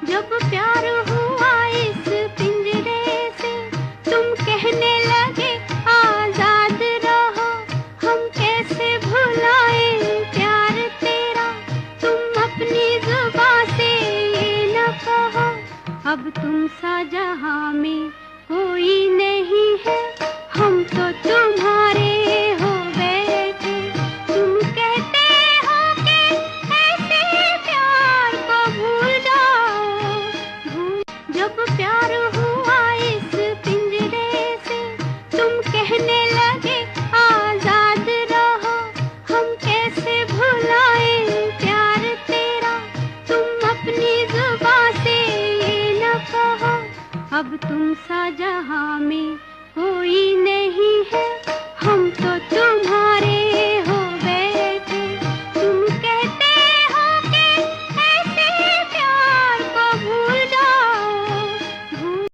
जब प्यार हुआ इस पिंजरे से, तुम कहने लगे आजाद रहो। हम कैसे भुलाएं प्यार तेरा, तुम अपनी जुबां से ये न कहो। अब तुम सा जहां में कोई नहीं है, हम तो तुम्हारे हो गए थे। तुम कहते हो कि ऐसे प्यार को भूल जाओ, जब प्यार हुआ इस पिंजरे से, तुम कहने लगे आजाद रहो। हम कैसे भुलाएं प्यार तेरा, तुम अपनी जुबां से ये न कहो। अब तुम सा जहां में कोई नहीं है, हम तो